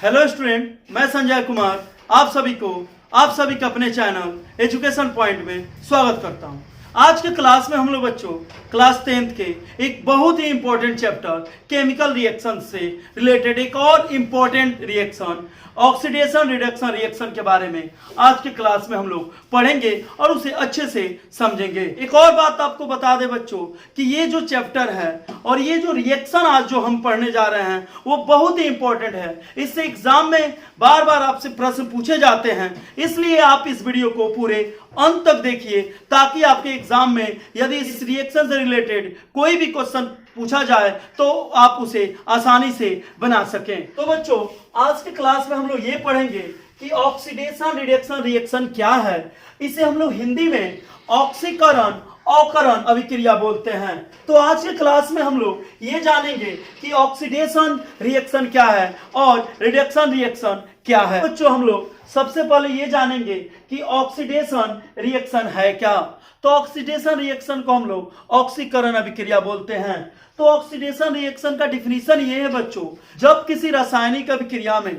Hello student, मैं संजय कुमार आप सभी का अपने चैनल एजुकेशन पॉइंट में स्वागत करता हूं। आज के क्लास में हम लोग बच्चों क्लास 10th के एक बहुत ही इंपॉर्टेंट चैप्टर केमिकल रिएक्शन से रिलेटेड एक और important reaction oxidation reduction reaction के बारे में आज के क्लास में हम लोग पढ़ेंगे और उसे अच्छे से समझेंगे। एक और बात आपको बता दें बच्चों कि ये जो चैप्टर है और ये जो रिएक्शन आज जो हम पढ़ने जा रहे हैं वो बहुत ही इंपॉर्टेंट है। इससे एग्जाम में बार बार आपसे प्रश्न पूछे जाते हैं, इसलिए आप इस वीडियो को पूरे अंत तक देखिए ताकि आपके एग्जाम में यदि इस रिएक्शन से रिलेटेड कोई भी क्वेश्चन पूछा जाए तो आप उसे आसानी से बना सकें। तो बच्चों आज के क्लास में हम लोग ये पढ़ेंगे कि ऑक्सीडेशन रिडक्शन रिएक्शन क्या है। इसे हम लोग हिंदी में ऑक्सीकरण अवकरण अभिक्रिया बोलते हैं। तो आज के क्लास में हम लोग ये जानेंगे कि ऑक्सीडेशन रिएक्शन क्या है और रिडक्शन रिएक्शन क्या है। बच्चों हम लोग सबसे पहले ये जानेंगे कि ऑक्सीडेशन रिएक्शन है क्या। तो ऑक्सीडेशन रिएक्शन को हम लोग ऑक्सीकरण अभिक्रिया बोलते हैं। तो ऑक्सीडेशन रिएक्शन का डिफिनीशन ये है बच्चों, जब किसी रासायनिक अभिक्रिया में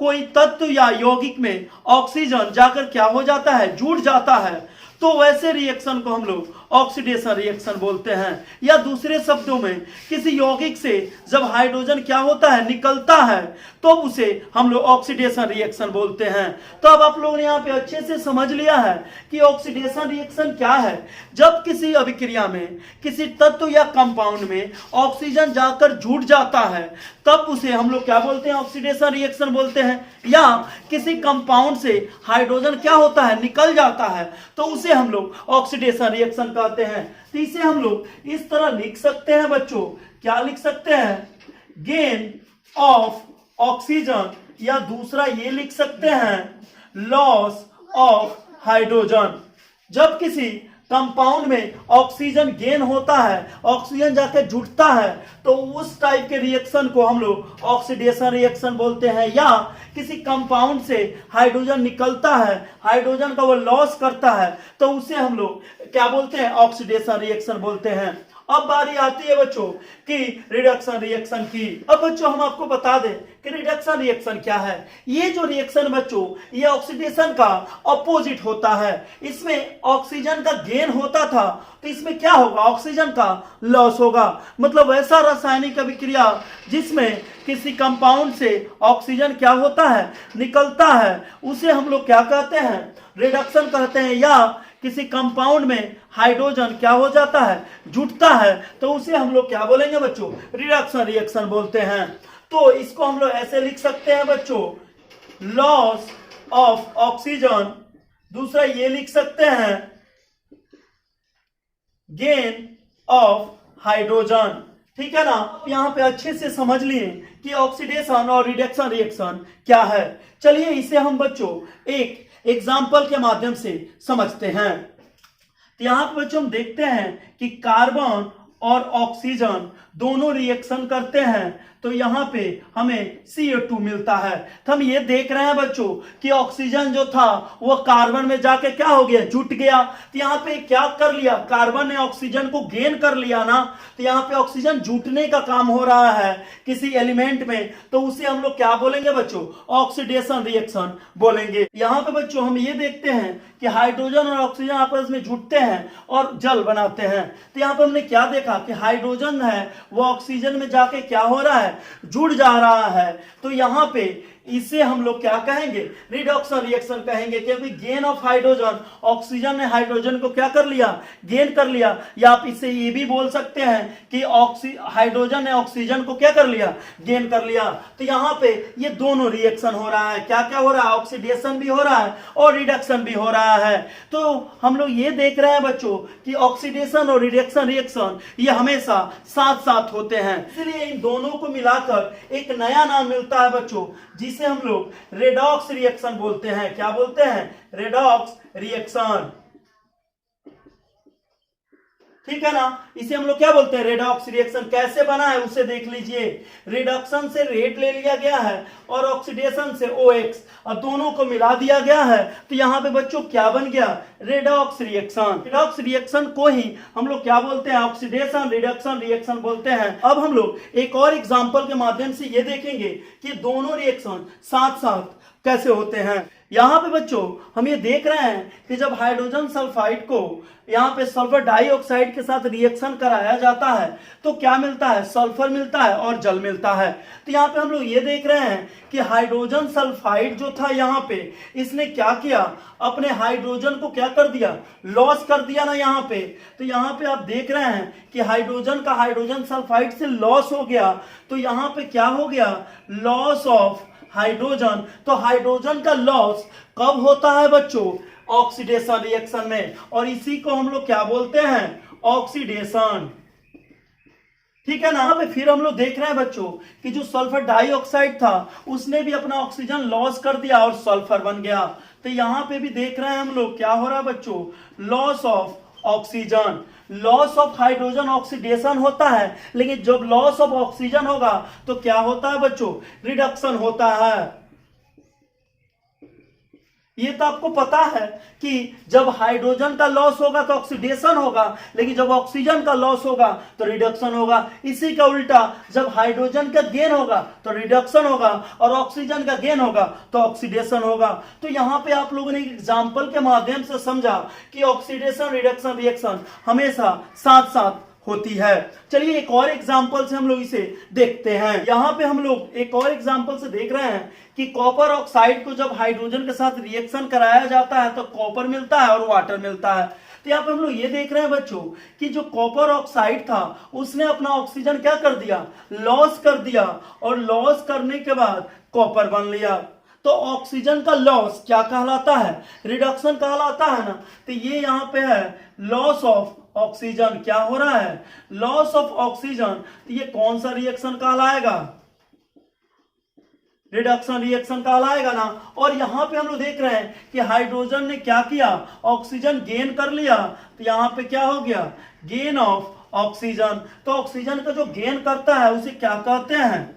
कोई तत्व या यौगिक में ऑक्सीजन जाकर क्या हो जाता है, जुड़ जाता है, तो वैसे रिएक्शन को हम लोग ऑक्सीडेशन रिएक्शन बोलते हैं। या दूसरे शब्दों में किसी यौगिक से जब हाइड्रोजन क्या होता है, निकलता है, तो उसे हम लोग ऑक्सीडेशन रिएक्शन बोलते हैं। तो अब आप लोगों ने यहाँ पे अच्छे से समझ लिया है कि ऑक्सीडेशन रिएक्शन क्या है। जब किसी अभिक्रिया में किसी तत्व या कंपाउंड में ऑक्सीजन जाकर जुड़ जाता है तब उसे हम लोग क्या बोलते हैं, ऑक्सीडेशन रिएक्शन बोलते हैं। या किसी कंपाउंड से हाइड्रोजन क्या होता है, निकल जाता है, तो उसे हम लोग ऑक्सीडेशन रिएक्शन कहते हैं। तो इसे हम लोग इस तरह लिख सकते हैं बच्चों, क्या लिख सकते हैं, गेन ऑफ ऑक्सीजन, या दूसरा ये लिख सकते हैं लॉस ऑफ हाइड्रोजन। जब किसी कंपाउंड में ऑक्सीजन गेन होता है, ऑक्सीजन जाके जुड़ता है, तो उस टाइप के रिएक्शन को हम लोग ऑक्सीडेशन रिएक्शन बोलते हैं। या किसी कंपाउंड से हाइड्रोजन निकलता है, हाइड्रोजन का वो लॉस करता है, तो उसे हम लोग क्या बोलते हैं, ऑक्सीडेशन रिएक्शन बोलते हैं। अब बारी आती है बच्चों कि रिडक्शन रिएक्शन की। अब बच्चों हम आपको बता दें कि रिडक्शन रिएक्शन क्या है। ये जो रिएक्शन बच्चों ये ऑक्सीडेशन का अपोजिट होता है। इसमें ऑक्सीजन का गेन होता था, तो इसमें क्या होगा, ऑक्सीजन का लॉस होगा। मतलब ऐसा रासायनिक अभिक्रिया जिसमें किसी कंपाउंड से ऑक्सीजन क्या होता है, निकलता है, उसे हम लोग क्या कहते हैं, रिडक्शन कहते हैं। या किसी कंपाउंड में हाइड्रोजन क्या हो जाता है, जुटता है, तो उसे हम लोग क्या बोलेंगे बच्चों, रिडक्शन रिएक्शन बोलते हैं। तो इसको हम लोग ऐसे लिख सकते हैं बच्चों, लॉस ऑफ ऑक्सीजन, दूसरा ये लिख सकते हैं गेन ऑफ हाइड्रोजन। ठीक है ना। यहां पे अच्छे से समझ लिए कि ऑक्सीडेशन और रिडक्शन रिएक्शन क्या है। चलिए इसे हम बच्चों एक एग्जाम्पल के माध्यम से समझते हैं। तो यहां पर बच्चों हम देखते हैं कि कार्बन और ऑक्सीजन दोनों रिएक्शन करते हैं, तो यहां पे हमें CO2 मिलता है। तो हम ये देख रहे हैं बच्चों कि ऑक्सीजन जो था वो कार्बन में जाके क्या हो गया, जुट गया। तो यहाँ पे क्या कर लिया, कार्बन ने ऑक्सीजन को गेन कर लिया ना। तो यहाँ पे ऑक्सीजन जुटने का काम हो रहा है किसी एलिमेंट में, तो उसे हम लोग क्या बोलेंगे बच्चों, ऑक्सीडेशन रिएक्शन बोलेंगे। यहाँ पे बच्चों हम ये देखते हैं कि हाइड्रोजन और ऑक्सीजन आपस में जुटते हैं और जल बनाते हैं। तो यहाँ पे हमने क्या देखा कि हाइड्रोजन है वो ऑक्सीजन में जाके क्या हो रहा है, जुड़ जा रहा है। तो यहाँ पे इसे हम लोग क्या कहेंगे, रिडक्शन रिएक्शन कहेंगे, क्योंकि गेन ऑफ हाइड्रोजन, ऑक्सीजन ने हाइड्रोजन को क्या कर लिया, गेन कर लिया। या आप इसे ये भी बोल सकते हैं कि हाइड्रोजन ने ऑक्सीजन को क्या कर लिया, गेन कर लिया। तो यहाँ पे ये दोनों रिएक्शन हो रहा है। क्या क्या हो रहा है, ऑक्सीडेशन भी हो रहा है और रिडक्शन भी हो रहा है। तो हम लोग ये देख रहे हैं बच्चों कि ऑक्सीडेशन और रिडक्शन रिएक्शन ये हमेशा साथ साथ होते हैं, इसलिए इन दोनों को मिलाकर एक नया नाम मिलता है बच्चों, जिसे हम लोग रेडॉक्स रिएक्शन बोलते हैं। क्या बोलते हैं, रेडॉक्स रिएक्शन। ठीक है ना। इसे हम लोग क्या बोलते हैं, रेडॉक्स रिएक्शन। कैसे बना है उसे देख लीजिए। रिडक्शन से रेड ले लिया गया है और ऑक्सीडेशन से OX, अब दोनों को मिला दिया गया है तो यहाँ पे बच्चों क्या बन गया, रेडॉक्स रिएक्शन। रेडॉक्स रिएक्शन को ही हम लोग क्या बोलते हैं, ऑक्सीडेशन रिडक्शन रिएक्शन बोलते हैं। अब हम लोग एक और एग्जांपल के माध्यम से ये देखेंगे कि दोनों रिएक्शन साथ साथ कैसे होते हैं। यहाँ पे बच्चों हम ये देख रहे हैं कि जब हाइड्रोजन सल्फाइड को यहाँ पे सल्फर डाइऑक्साइड के साथ रिएक्शन कराया जाता है तो क्या मिलता है, सल्फर मिलता है और जल मिलता है। तो यहाँ पे हम लोग ये देख रहे हैं कि हाइड्रोजन सल्फाइड जो था यहाँ पे, इसने क्या किया, अपने हाइड्रोजन को क्या कर दिया, लॉस कर दिया ना यहाँ पे। तो यहाँ पे आप देख रहे हैं कि हाइड्रोजन का हाइड्रोजन सल्फाइड से लॉस हो गया, तो यहाँ पे क्या हो गया, लॉस ऑफ हाइड्रोजन। तो हाइड्रोजन का लॉस कब होता है बच्चों, ऑक्सीडेशन रिएक्शन में, और इसी को हम लोग क्या बोलते हैं, ऑक्सीडेशन। ठीक है ना। यहाँ पे फिर हम लोग देख रहे हैं बच्चों कि जो सल्फर डाइऑक्साइड था उसने भी अपना ऑक्सीजन लॉस कर दिया और सल्फर बन गया। तो यहाँ पे भी देख रहे हैं हम लोग क्या हो रहा है बच्चों, loss of oxygen. Loss of hydrogen oxidation होता है, लेकिन जब लॉस ऑफ ऑक्सीजन होगा तो क्या होता है बच्चों, रिडक्शन होता है। ये तो आपको पता है कि जब हाइड्रोजन का लॉस होगा तो ऑक्सीडेशन होगा, लेकिन जब ऑक्सीजन का लॉस होगा तो रिडक्शन होगा। इसी का उल्टा, जब हाइड्रोजन का गेन होगा तो रिडक्शन होगा और ऑक्सीजन का गेन होगा तो ऑक्सीडेशन होगा। तो यहाँ पे आप लोगों ने एक एग्जाम्पल के माध्यम से समझा कि ऑक्सीडेशन रिडक्शन रिएक्शन हमेशा साथ साथ होती है। चलिए एक और एग्जांपल से हम लोग इसे देखते हैं। यहाँ पे हम लोग एक और एग्जांपल से देख रहे हैं कि कॉपर ऑक्साइड को जब हाइड्रोजन के साथ रिएक्शन कराया जाता है तो कॉपर मिलता है और वाटर मिलता है। तो यहाँ पे हम लोग ये देख रहे हैं बच्चों कि जो कॉपर ऑक्साइड था उसने अपना ऑक्सीजन क्या कर दिया, लॉस कर दिया, और लॉस करने के बाद कॉपर बन लिया। तो ऑक्सीजन का लॉस क्या कहलाता है, रिडक्शन कहलाता है ना। तो ये यहाँ पे है लॉस ऑफ ऑक्सीजन, क्या हो रहा है, लॉस ऑफ ऑक्सीजन। तो ये कौन सा रिएक्शन कहलाएगा, रिडक्शन रिएक्शन कहलाएगा ना। और यहां पे हम लोग देख रहे हैं कि हाइड्रोजन ने क्या किया, ऑक्सीजन गेन कर लिया, तो यहां पे क्या हो गया, गेन ऑफ ऑक्सीजन। तो ऑक्सीजन का जो गेन करता है उसे क्या कहते हैं,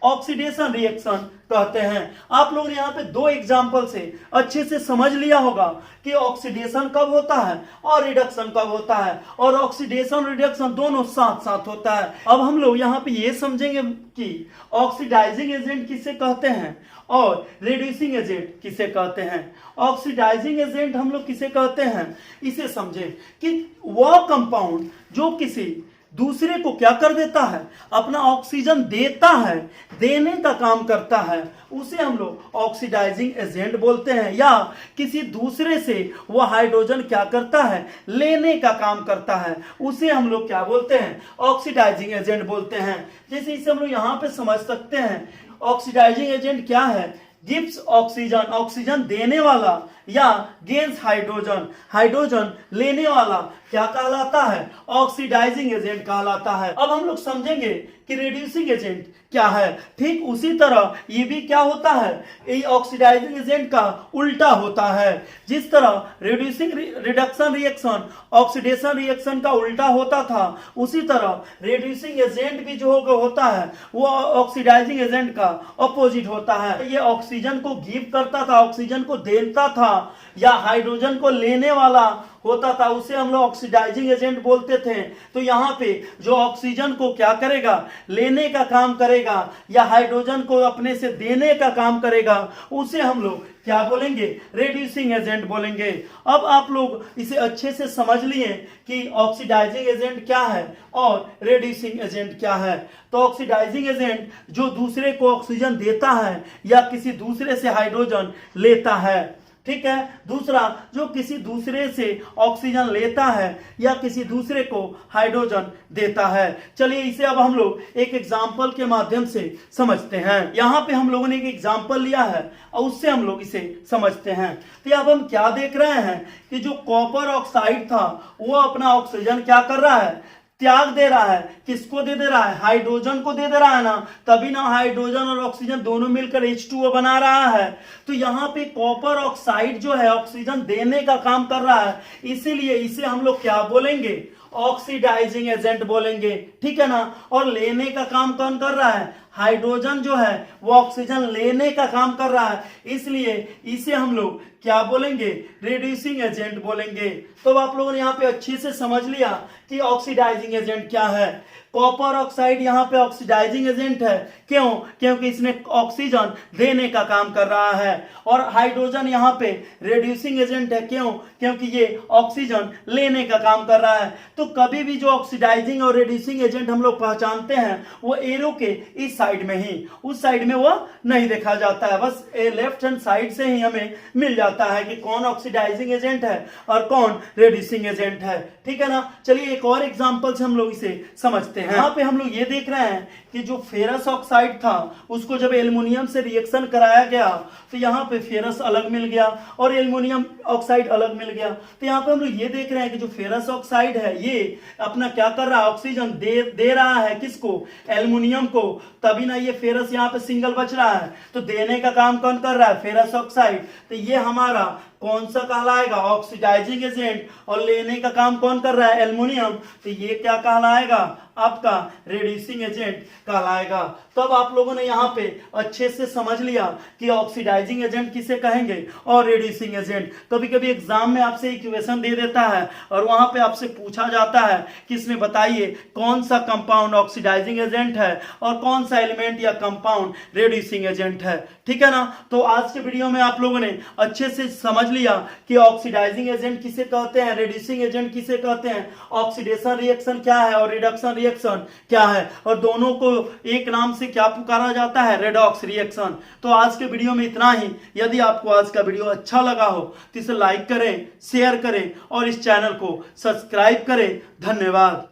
ऑक्सीडेशन रिएक्शन कहते हैं। आप लोगों ने यहाँ पे दो एग्जाम्पल से अच्छे से समझ लिया होगा कि ऑक्सीडेशन कब होता है और रिडक्शन कब होता है, और ऑक्सीडेशन रिडक्शन दोनों साथ साथ होता है। अब हम लोग यहाँ पे ये समझेंगे कि ऑक्सीडाइजिंग एजेंट किसे कहते हैं और रिड्यूसिंग एजेंट किसे कहते हैं। ऑक्सीडाइजिंग एजेंट हम लोग किसे कहते हैं, इसे समझें कि वह कंपाउंड जो किसी दूसरे को क्या कर देता है, अपना ऑक्सीजन देता है, देने का काम करता है, उसे हम लोग ऑक्सीडाइजिंग एजेंट बोलते हैं। या किसी दूसरे से वह हाइड्रोजन क्या करता है, लेने का काम करता है, उसे हम लोग क्या बोलते हैं, ऑक्सीडाइजिंग एजेंट बोलते हैं। जैसे इसे हम लोग यहां पे समझ सकते हैं, ऑक्सीडाइजिंग एजेंट क्या है, गिव्स ऑक्सीजन, ऑक्सीजन देने वाला, या गेन्स हाइड्रोजन, हाइड्रोजन लेने वाला क्या कहलाता है, ऑक्सीडाइजिंग एजेंट कहलाता है। अब हम लोग समझेंगे कि रिड्यूसिंग एजेंट क्या है। ठीक उसी तरह ये भी क्या होता है, ये ऑक्सीडाइजिंग एजेंट का उल्टा होता है। जिस तरह reducing reduction reaction oxidation reaction का उल्टा होता था, उसी तरह रिड्यूसिंग एजेंट भी जो होता है वो ऑक्सीडाइजिंग एजेंट का अपोजिट होता है। ये ऑक्सीजन को गिव करता था, ऑक्सीजन को देता था, या हाइड्रोजन को लेने वाला होता था, उसे हम लोग ऑक्सीडाइजिंग एजेंट बोलते थे। तो यहाँ पे जो ऑक्सीजन को क्या करेगा, लेने का काम करेगा, या हाइड्रोजन को अपने से देने का काम करेगा, उसे हम लोग क्या बोलेंगे, रिड्यूसिंग एजेंट बोलेंगे। अब आप लोग इसे अच्छे से समझ लिए कि ऑक्सीडाइजिंग एजेंट क्या है और रिड्यूसिंग एजेंट क्या है। तो ऑक्सीडाइजिंग एजेंट जो दूसरे को ऑक्सीजन देता है या किसी दूसरे से हाइड्रोजन लेता है, ठीक है। दूसरा जो किसी दूसरे से ऑक्सीजन लेता है या किसी दूसरे को हाइड्रोजन देता है। चलिए इसे अब हम लोग एक एग्जाम्पल के माध्यम से समझते हैं। यहाँ पे हम लोगों ने एक एग्जाम्पल लिया है और उससे हम लोग इसे समझते हैं। तो अब हम क्या देख रहे हैं कि जो कॉपर ऑक्साइड था वो अपना ऑक्सीजन क्या कर रहा है, त्याग दे रहा है, किसको दे रहा है, हाइड्रोजन को दे रहा है ना, तभी ना हाइड्रोजन और ऑक्सीजन दोनों मिलकर H2O बना रहा है। तो यहाँ पे कॉपर ऑक्साइड जो है ऑक्सीजन देने का काम कर रहा है, इसीलिए इसे हम लोग क्या बोलेंगे, ऑक्सीडाइजिंग एजेंट बोलेंगे, ठीक है ना। और लेने का काम कौन कर रहा है, हाइड्रोजन जो है वो ऑक्सीजन लेने का काम कर रहा है, इसलिए इसे हम लोग क्या बोलेंगे, रिड्यूसिंग एजेंट बोलेंगे। तो आप लोगों ने यहाँ पे अच्छे से समझ लिया कि ऑक्सीडाइजिंग एजेंट क्या है। कॉपर ऑक्साइड यहाँ पे ऑक्सीडाइजिंग एजेंट है, क्यों, क्योंकि इसने ऑक्सीजन देने का काम कर रहा है। और हाइड्रोजन यहाँ पे रिड्यूसिंग एजेंट है, क्यों, क्योंकि ये ऑक्सीजन लेने का काम कर रहा है। तो कभी भी जो ऑक्सीडाइजिंग और रिड्यूसिंग एजेंट हम लोग पहचानते हैं वो एरो के इस साइड में ही, उस साइड में वो नहीं देखा जाता है, बस लेफ्ट हैंड साइड से ही हमें मिल जाता है कि कौन ऑक्सीडाइजिंग एजेंट है और कौन रिड्यूसिंग एजेंट है, ठीक है ना। चलिए एक और एग्जांपल से हम लोग इसे समझते हैं। यहाँ पे हम लोग ये देख रहे हैं कि जो फेरस ऑक्साइड था उसको जब एल्युमिनियम से रिएक्शन कराया गया तो यहाँ पे फेरस अलग मिल गया और एल्युमिनियम ऑक्साइड अलग मिल गया। तो यहाँ पे हम लोग ये देख रहे हैं कि जो फेरस ऑक्साइड है ये अपना क्या कर रहा है, ऑक्सीजन दे रहा है किसको, एल्युमिनियम को, तभी ना ये फेरस यहाँ पे सिंगल बच रहा है। तो देने का काम कौन कर रहा है, फेरस ऑक्साइड। तो ये हमारा कौन सा कहलाएगा, ऑक्सीडाइजिंग एजेंट। और लेने का काम कौन कर रहा है, एल्युमिनियम। तो ये क्या कहलाएगा, आपका रिड्यूसिंग एजेंट कहलाएगा। तो अब आप लोगों ने यहाँ पे अच्छे से समझ लिया कि ऑक्सीडाइजिंग एजेंट किसे कहेंगे और रिड्यूसिंग एजेंट। कभी कभी एग्जाम में आपसे इक्वेशन दे देता है और वहां पे आपसे पूछा जाता है कि इसमें बताइए कौन सा कंपाउंड ऑक्सीडाइजिंग एजेंट है और कौन सा एलिमेंट या कंपाउंड रिड्यूसिंग एजेंट है, ठीक है ना। तो आज के वीडियो में आप लोगों ने अच्छे से समझ लिया कि ऑक्सीडाइजिंग एजेंट किसे कहते हैं, रिड्यूसिंग एजेंट किसे कहते हैं, ऑक्सीडेशन रिएक्शन क्या है और रिडक्शन रिएक्शन क्या है, और दोनों को एक नाम से क्या पुकारा जाता है, रेडॉक्स रिएक्शन। तो आज के वीडियो में इतना ही। यदि आपको आज का वीडियो अच्छा लगा हो तो इसे लाइक करें, शेयर करें और इस चैनल को सब्सक्राइब करें। धन्यवाद।